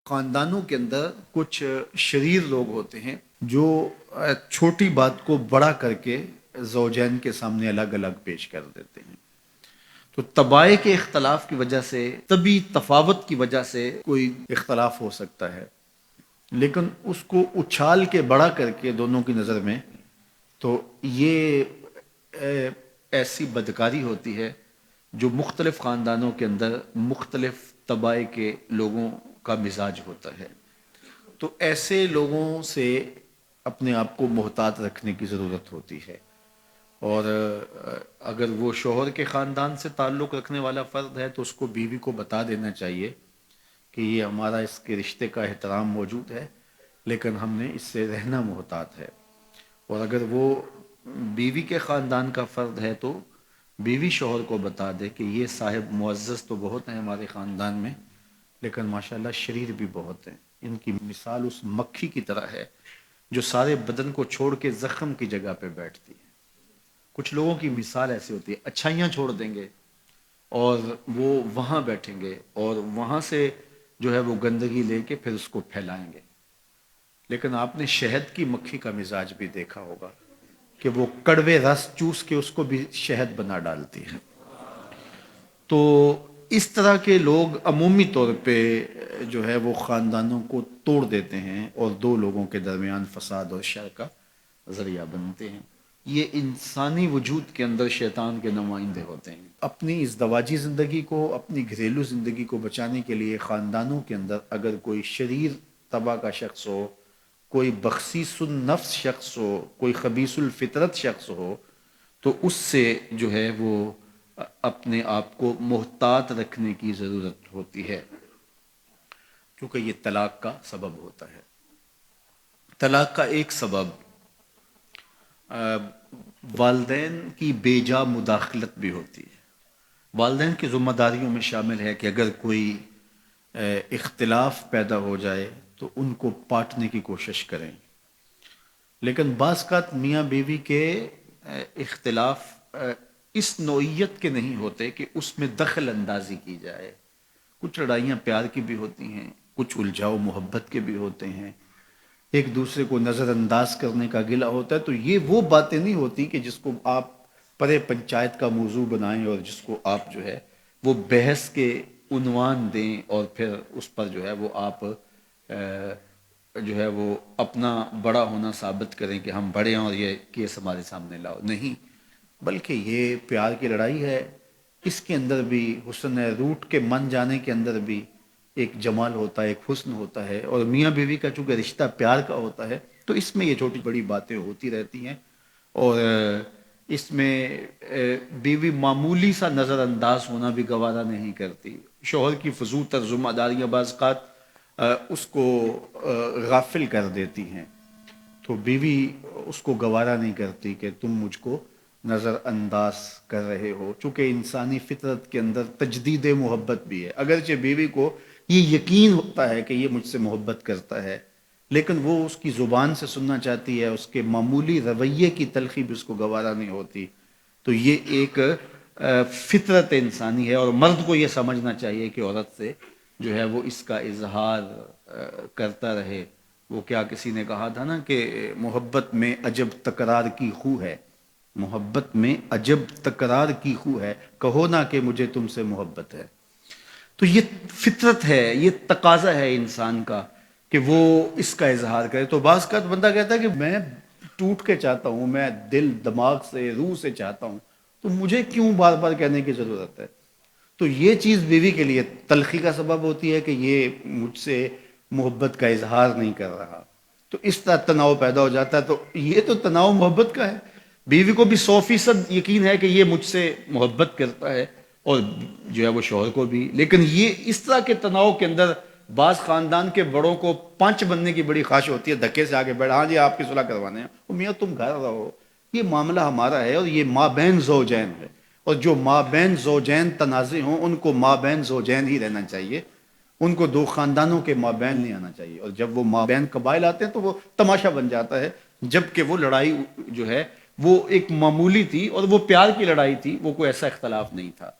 خاندانوں کے اندر کچھ شریر لوگ ہوتے ہیں جو چھوٹی بات کو بڑا کر کے زوجین کے سامنے الگ الگ پیش کر دیتے ہیں. تو طبائع کے اختلاف کی وجہ سے، طبی تفاوت کی وجہ سے کوئی اختلاف ہو سکتا ہے، لیکن اس کو اچھال کے بڑا کر کے دونوں کی نظر میں، تو یہ ایسی بدکاری ہوتی ہے جو مختلف خاندانوں کے اندر مختلف طبائع کے لوگوں کا مزاج ہوتا ہے. تو ایسے لوگوں سے اپنے آپ کو محتاط رکھنے کی ضرورت ہوتی ہے. اور اگر وہ شوہر کے خاندان سے تعلق رکھنے والا فرد ہے تو اس کو بیوی کو بتا دینا چاہیے کہ یہ ہمارا اس کے رشتے کا احترام موجود ہے، لیکن ہم نے اس سے رہنا محتاط ہے. اور اگر وہ بیوی کے خاندان کا فرد ہے تو بیوی شوہر کو بتا دے کہ یہ صاحب معزز تو بہت ہیں ہمارے خاندان میں، لیکن ماشاءاللہ شریر بھی بہت ہیں. ان کی مثال اس مکھی کی طرح ہے جو سارے بدن کو چھوڑ کے زخم کی جگہ پہ بیٹھتی ہے. کچھ لوگوں کی مثال ایسی ہوتی ہے، اچھائیاں چھوڑ دیں گے اور وہ وہاں بیٹھیں گے اور وہاں سے جو ہے وہ گندگی لے کے پھر اس کو پھیلائیں گے. لیکن آپ نے شہد کی مکھی کا مزاج بھی دیکھا ہوگا کہ وہ کڑوے رس چوس کے اس کو بھی شہد بنا ڈالتی ہے. تو اس طرح کے لوگ عمومی طور پہ جو ہے وہ خاندانوں کو توڑ دیتے ہیں اور دو لوگوں کے درمیان فساد اور شر کا ذریعہ بنتے ہیں. یہ انسانی وجود کے اندر شیطان کے نمائندے ہوتے ہیں. اپنی ازدواجی زندگی کو، اپنی گھریلو زندگی کو بچانے کے لیے خاندانوں کے اندر اگر کوئی شریر طبع کا شخص ہو، کوئی بخسیس النفس شخص ہو، کوئی خبیث الفطرت شخص ہو، تو اس سے جو ہے وہ اپنے آپ کو محتاط رکھنے کی ضرورت ہوتی ہے، کیونکہ یہ طلاق کا سبب ہوتا ہے. طلاق کا ایک سبب والدین کی بے جا مداخلت بھی ہوتی ہے. والدین کی ذمہ داریوں میں شامل ہے کہ اگر کوئی اختلاف پیدا ہو جائے تو ان کو پاٹنے کی کوشش کریں. لیکن بعض اوقات میاں بیوی کے اختلاف اس نوعیت کے نہیں ہوتے کہ اس میں دخل اندازی کی جائے. کچھ لڑائیاں پیار کی بھی ہوتی ہیں، کچھ الجھاؤ محبت کے بھی ہوتے ہیں، ایک دوسرے کو نظر انداز کرنے کا گلہ ہوتا ہے. تو یہ وہ باتیں نہیں ہوتی کہ جس کو آپ پرے پنچایت کا موضوع بنائیں اور جس کو آپ جو ہے وہ بحث کے عنوان دیں اور پھر اس پر جو ہے وہ آپ جو ہے وہ اپنا بڑا ہونا ثابت کریں کہ ہم بڑے ہیں اور یہ کیس ہمارے سامنے لاؤ. نہیں، بلکہ یہ پیار کی لڑائی ہے. اس کے اندر بھی حسن ہے، روٹ کے من جانے کے اندر بھی ایک جمال ہوتا ہے، ایک حسن ہوتا ہے. اور میاں بیوی کا چونکہ رشتہ پیار کا ہوتا ہے تو اس میں یہ چھوٹی بڑی باتیں ہوتی رہتی ہیں. اور اس میں بیوی معمولی سا نظر انداز ہونا بھی گوارا نہیں کرتی. شوہر کی فضول تر ذمہ داریاں بعض اوقات اس کو غافل کر دیتی ہیں، تو بیوی اس کو گوارا نہیں کرتی کہ تم مجھ کو نظر انداز کر رہے ہو. چونکہ انسانی فطرت کے اندر تجدید محبت بھی ہے. اگرچہ بیوی کو یہ یقین ہوتا ہے کہ یہ مجھ سے محبت کرتا ہے، لیکن وہ اس کی زبان سے سننا چاہتی ہے، اس کے معمولی رویے کی تلخی بھی اس کو گوارا نہیں ہوتی. تو یہ ایک فطرت انسانی ہے اور مرد کو یہ سمجھنا چاہیے کہ عورت سے جو ہے وہ اس کا اظہار کرتا رہے. وہ کیا کسی نے کہا تھا نا کہ محبت میں عجب تکرار کی خو ہے، محبت میں عجب تکرار کی خو ہے، کہو نہ کہ مجھے تم سے محبت ہے. تو یہ فطرت ہے، یہ تقاضا ہے انسان کا کہ وہ اس کا اظہار کرے. تو بعض کا بندہ کہتا ہے کہ میں ٹوٹ کے چاہتا ہوں، میں دل دماغ سے روح سے چاہتا ہوں، تو مجھے کیوں بار بار کہنے کی ضرورت ہے. تو یہ چیز بیوی کے لیے تلخی کا سبب ہوتی ہے کہ یہ مجھ سے محبت کا اظہار نہیں کر رہا. تو اس طرح تناؤ پیدا ہو جاتا ہے. تو یہ تو تناؤ محبت کا ہے. بیوی کو بھی 100% یقین ہے کہ یہ مجھ سے محبت کرتا ہے اور جو ہے وہ شوہر کو بھی. لیکن یہ اس طرح کے تناؤ کے اندر بعض خاندان کے بڑوں کو پنچ بننے کی بڑی خواہش ہوتی ہے، دھکے سے آگے بیٹھا، ہاں جی آپ کی صلح کروانے ہیں. میاں تم گھر رہو، یہ معاملہ ہمارا ہے اور یہ مابین زوجین ہے، اور جو مابین زوجین تنازع ہوں ان کو مابین زوجین ہی رہنا چاہیے، ان کو دو خاندانوں کے مابین نہیں آنا چاہیے. اور جب وہ مابین قبائل آتے ہیں تو وہ تماشا بن جاتا ہے، جبکہ وہ لڑائی جو ہے وہ ایک معمولی تھی اور وہ پیار کی لڑائی تھی، وہ کوئی ایسا اختلاف نہیں تھا.